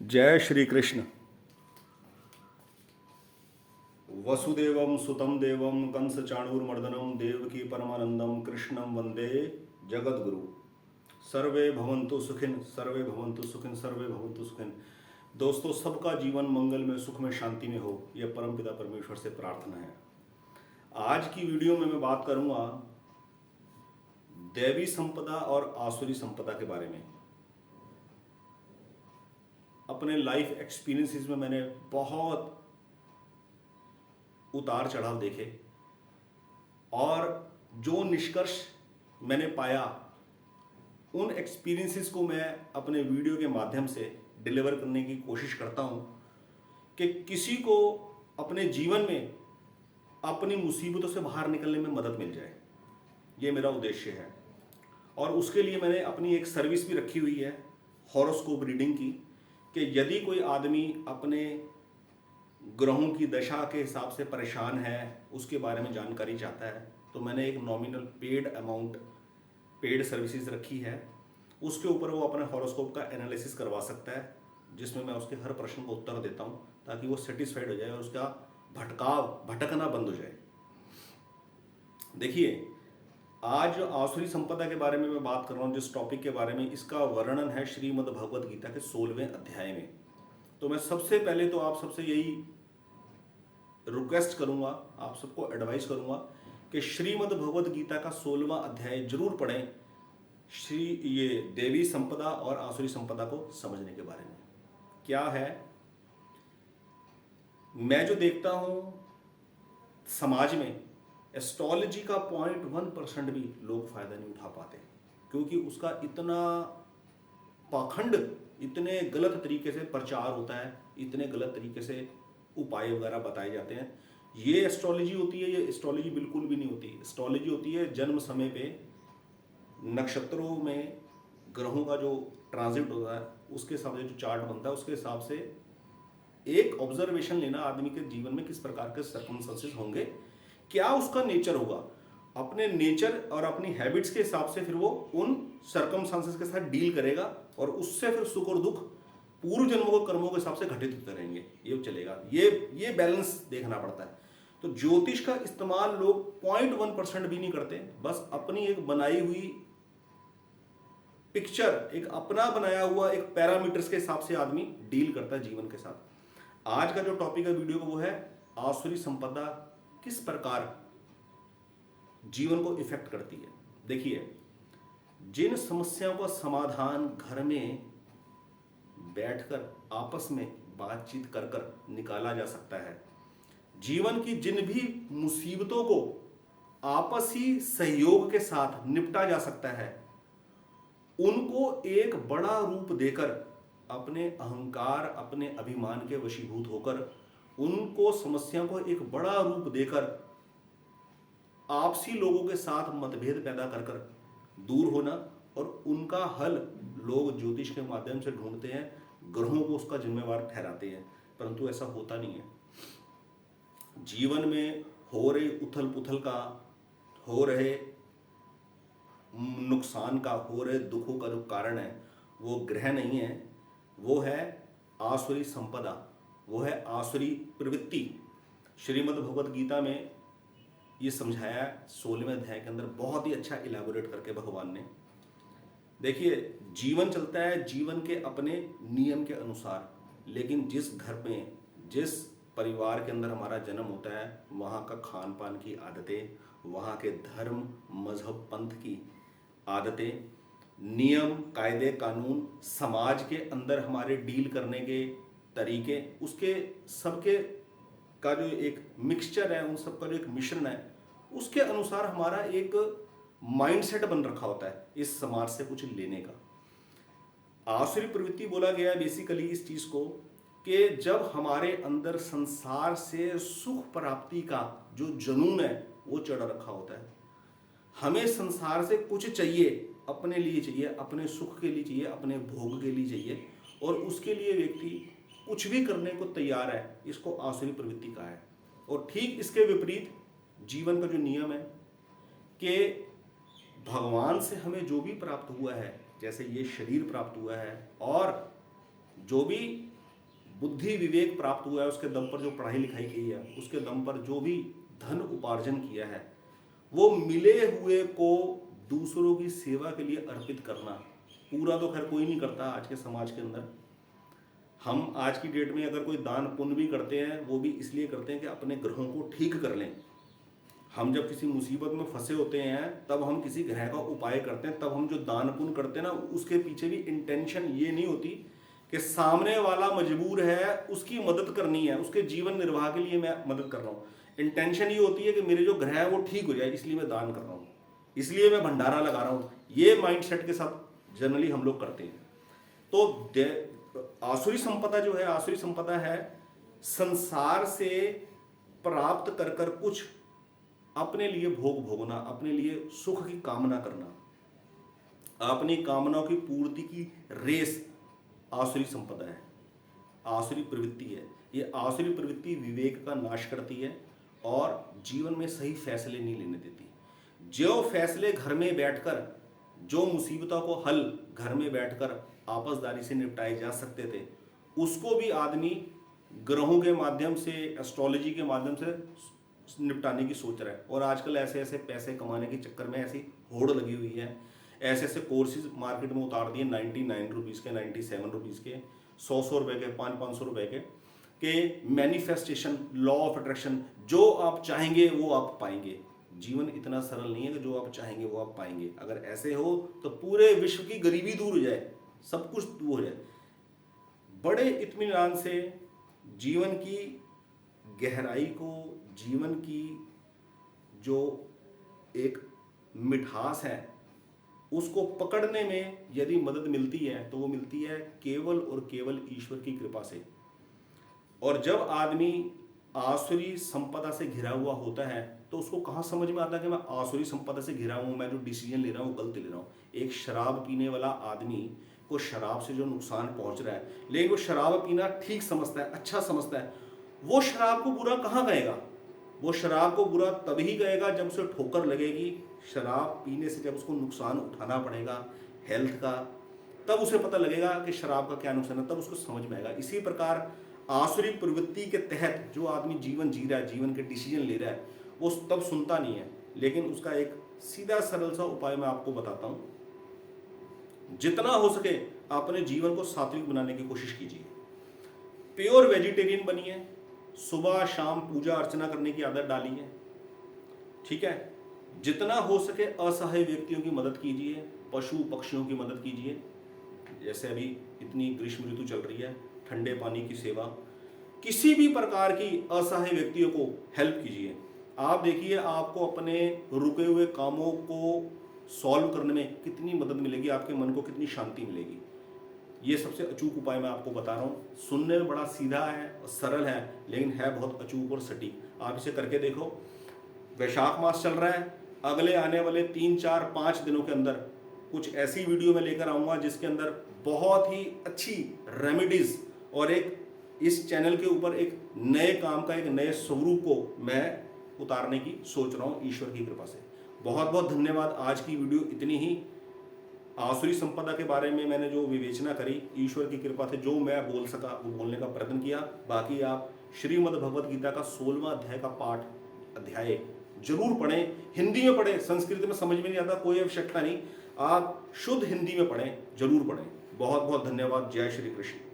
जय श्री कृष्ण। वसुदेवं सुतं देवं कंस चाणूरमर्दनं देवकी परमानंदम कृष्णं वंदे जगद्गुरु। सर्वे भवन्तु सुखिन, सर्वे भवन्तु सुखिन, सर्वे भवन्तु सुखिन। दोस्तों, सबका जीवन मंगल में, सुख में, शांति में हो, यह परमपिता परमेश्वर से प्रार्थना है। आज की वीडियो में मैं बात करूंगा दैवी संपदा और आसुरी संपदा के बारे में। अपने लाइफ एक्सपीरियंसेस में मैंने बहुत उतार चढ़ाव देखे और जो निष्कर्ष मैंने पाया उन एक्सपीरियंसेस को मैं अपने वीडियो के माध्यम से डिलीवर करने की कोशिश करता हूं कि किसी को अपने जीवन में अपनी मुसीबतों से बाहर निकलने में मदद मिल जाए। ये मेरा उद्देश्य है और उसके लिए मैंने अपनी एक सर्विस भी रखी हुई है हॉरोस्कोप रीडिंग की, कि यदि कोई आदमी अपने ग्रहों की दशा के हिसाब से परेशान है, उसके बारे में जानकारी चाहता है, तो मैंने एक नॉमिनल पेड सर्विसेज रखी है। उसके ऊपर वो अपने हॉरोस्कोप का एनालिसिस करवा सकता है, जिसमें मैं उसके हर प्रश्न को उत्तर देता हूँ ताकि वो सेटिस्फाइड हो जाए और उसका भटकना बंद हो जाए। देखिए, आज आसुरी संपदा के बारे में मैं बात कर रहा हूँ, जिस टॉपिक के बारे में, इसका वर्णन है श्रीमद् भगवद गीता के 16वें अध्याय में। तो मैं सबसे पहले तो आप सबसे यही रिक्वेस्ट करूंगा, आप सबको एडवाइस करूंगा कि श्रीमद् भगवद गीता का 16वां अध्याय जरूर पढ़ें, ये देवी संपदा और आसुरी संपदा को समझने के बारे में। क्या है, मैं जो देखता हूं समाज में, एस्ट्रोलॉजी का 0.1% भी लोग फायदा नहीं उठा पाते, क्योंकि उसका इतना पाखंड, इतने गलत तरीके से प्रचार होता है, इतने गलत तरीके से उपाय वगैरह बताए जाते हैं। ये एस्ट्रोलॉजी होती है? ये एस्ट्रोलॉजी बिल्कुल भी नहीं होती। एस्ट्रोलॉजी होती है जन्म समय पे नक्षत्रों में ग्रहों का जो ट्रांजिट होता है, उसके हिसाब से जो चार्ट बनता है, उसके हिसाब से एक ऑब्जर्वेशन लेना आदमी के जीवन में किस प्रकार के सर्कमस्टेंसेस होंगे, क्या उसका नेचर होगा। अपने नेचर और अपनी हैबिट्स के हिसाब से फिर वो उन सर्कमस्टेंसेस के साथ डील करेगा और उससे फिर सुख और दुख पूर्व जन्मों के कर्मों के हिसाब से घटित होते रहेंगे। ये चलेगा, ये बैलेंस देखना पड़ता है। तो ज्योतिष का इस्तेमाल लोग 0.1% भी नहीं करते, बस अपनी एक बनाई हुई पिक्चर, एक अपना बनाया हुआ एक पैरामीटर्स के हिसाब से आदमी डील करता है जीवन के साथ। आज का जो टॉपिक है वीडियो का, वो है आसुरी संपदा किस प्रकार जीवन को इफेक्ट करती है। देखिए, जिन समस्याओं का समाधान घर में बैठकर आपस में बातचीत कर कर निकाला जा सकता है, जीवन की जिन भी मुसीबतों को आपसी सहयोग के साथ निपटा जा सकता है, उनको एक बड़ा रूप देकर, अपने अहंकार, अपने अभिमान के वशीभूत होकर, उनको समस्या को एक बड़ा रूप देकर आपसी लोगों के साथ मतभेद पैदा कर कर दूर होना और उनका हल लोग ज्योतिष के माध्यम से ढूंढते हैं, ग्रहों को उसका जिम्मेवार ठहराते हैं, परंतु ऐसा होता नहीं है। जीवन में हो रहे उथल पुथल का, हो रहे नुकसान का, हो रहे दुखों का जो कारण है, वो ग्रह नहीं है, वो है आसुरी संपदा, वो है आसुरी प्रवृत्ति। श्रीमद् भगवद गीता में ये समझाया 16वें अध्याय के अंदर, बहुत ही अच्छा इलैबोरेट करके भगवान ने। देखिए, जीवन चलता है जीवन के अपने नियम के अनुसार, लेकिन जिस घर में, जिस परिवार के अंदर हमारा जन्म होता है, वहाँ का खान पान की आदतें, वहाँ के धर्म मजहब पंथ की आदतें, नियम कायदे कानून, समाज के अंदर हमारे डील करने के तरीके, उसके सबके का जो एक मिक्सचर है, उन सब का जो एक मिश्रण है, उसके अनुसार हमारा एक माइंडसेट बन रखा होता है इस समाज से कुछ लेने का। आसुरी प्रवृत्ति बोला गया है बेसिकली इस चीज को, कि जब हमारे अंदर संसार से सुख प्राप्ति का जो जुनून है वो चढ़ रखा होता है। हमें संसार से कुछ चाहिए, अपने लिए चाहिए, अपने सुख के लिए चाहिए, अपने भोग के लिए चाहिए, और उसके लिए व्यक्ति कुछ भी करने को तैयार है। इसको आसुरी प्रवृत्ति कहा है। और ठीक इसके विपरीत जीवन का जो नियम है कि भगवान से हमें जो भी प्राप्त हुआ है, जैसे ये शरीर प्राप्त हुआ है, और जो भी बुद्धि विवेक प्राप्त हुआ है, उसके दम पर जो पढ़ाई लिखाई की है, उसके दम पर जो भी धन उपार्जन किया है, वो मिले हुए को दूसरों की सेवा के लिए अर्पित करना। पूरा तो खैर कोई नहीं करता आज के समाज के अंदर। हम आज की डेट में अगर कोई दान पुण्य भी करते हैं, वो भी इसलिए करते हैं कि अपने ग्रहों को ठीक कर लें। हम जब किसी मुसीबत में फंसे होते हैं तब हम किसी ग्रह का उपाय करते हैं, तब हम जो दान पुण्य करते हैं ना, उसके पीछे भी इंटेंशन ये नहीं होती कि सामने वाला मजबूर है, उसकी मदद करनी है, उसके जीवन निर्वाह के लिए मैं मदद कर रहा हूँ। इंटेंशन ये होती है कि मेरे जो ग्रह है वो ठीक हो जाए, इसलिए मैं दान कर रहा हूँ, इसलिए मैं भंडारा लगा रहा हूँ। ये माइंडसेट के साथ जनरली हम लोग करते हैं। तो आसुरी संपदा जो है, आसुरी संपदा है संसार से प्राप्त कर कर कुछ अपने लिए भोग भोगना, अपने लिए सुख की कामना करना, अपनी कामनाओं की पूर्ति की रेस आसुरी संपदा है, आसुरी प्रवृत्ति है। ये आसुरी प्रवृत्ति विवेक का नाश करती है और जीवन में सही फैसले नहीं लेने देती। जो फैसले घर में बैठकर, जो मुसीबतों को हल घर में बैठकर आपसदारी से निपटाए जा सकते थे, उसको भी आदमी ग्रहों के माध्यम से, एस्ट्रोलॉजी के माध्यम से निपटाने की सोच रहा है। और आजकल ऐसे ऐसे पैसे कमाने के चक्कर में ऐसी होड़ लगी हुई है, ऐसे ऐसे कोर्सेज मार्केट में उतार दिए 99 रुपीज़ के, 97 रुपीज़ के, 100 रुपए के, 500 रुपए के मैनिफेस्टेशन, लॉ ऑफ अट्रैक्शन, जो आप चाहेंगे वो आप पाएंगे। जीवन इतना सरल नहीं है कि जो आप चाहेंगे वो आप पाएंगे। अगर ऐसे हो तो पूरे विश्व की गरीबी दूर हो जाए, सब कुछ दूर हो जाए। बड़े इत्मीनान से जीवन की गहराई को, जीवन की जो एक मिठास है, उसको पकड़ने में यदि मदद मिलती है तो वो मिलती है केवल और केवल ईश्वर की कृपा से। और जब आदमी आसुरी संपदा से घिरा हुआ होता है तो उसको कहाँ समझ में आता है कि मैं आसुरी संपदा से घिरा हूँ, मैं जो डिसीजन ले रहा हूँ वो गलत ले रहा हूँ। एक शराब पीने वाला आदमी को शराब से जो नुकसान पहुँच रहा है, लेकिन वो शराब पीना ठीक समझता है, अच्छा समझता है, वो शराब को बुरा कहाँ कहेगा? वो शराब को बुरा तभी कहेगा जब उसे ठोकर लगेगी। शराब पीने से जब उसको नुकसान उठाना पड़ेगा हेल्थ का, तब उसे पता लगेगा कि शराब का क्या नुकसान है, तब उसको समझ में आएगा। इसी प्रकार आसुरी प्रवृत्ति के तहत जो आदमी जीवन जी रहा है, जीवन के डिसीजन ले रहा है, वो तब सुनता नहीं है। लेकिन उसका एक सीधा सरल सा उपाय मैं आपको बताता हूं। जितना हो सके अपने जीवन को सात्विक बनाने की कोशिश कीजिए। प्योर वेजिटेरियन बनिए, सुबह शाम पूजा अर्चना करने की आदत डालिए, ठीक है। जितना हो सके असहाय व्यक्तियों की मदद कीजिए, पशु पक्षियों की मदद कीजिए। जैसे अभी इतनी ग्रीष्म ऋतु चल रही है, ठंडे पानी की सेवा, किसी भी प्रकार की असहाय व्यक्तियों को हेल्प कीजिए। आप देखिए आपको अपने रुके हुए कामों को सॉल्व करने में कितनी मदद मिलेगी, आपके मन को कितनी शांति मिलेगी। ये सबसे अचूक उपाय मैं आपको बता रहा हूँ। सुनने में बड़ा सीधा है और सरल है, लेकिन है बहुत अचूक और सटीक। आप इसे करके देखो। वैशाख मास चल रहा है, अगले आने वाले 3, 4, 5 दिनों के अंदर कुछ ऐसी वीडियो मैं लेकर आऊँगा जिसके अंदर बहुत ही अच्छी रेमेडीज और एक इस चैनल के ऊपर एक नए काम का, एक नए स्वरूप को मैं उतारने की सोच रहा हूँ ईश्वर की कृपा से। बहुत बहुत धन्यवाद। आज की वीडियो इतनी ही। आसुरी संपदा के बारे में मैंने जो विवेचना करी, ईश्वर की कृपा से जो मैं बोल सका वो बोलने का प्रयत्न किया। बाकी आप श्रीमद् भगवद गीता का 16वां अध्याय का पाठ अध्याय जरूर पढ़ें। हिंदी में पढ़ें, संस्कृत में समझ में नहीं आता, कोई आवश्यकता नहीं, आप शुद्ध हिंदी में पढ़ें, जरूर पढ़ें। बहुत बहुत धन्यवाद। जय श्री कृष्ण।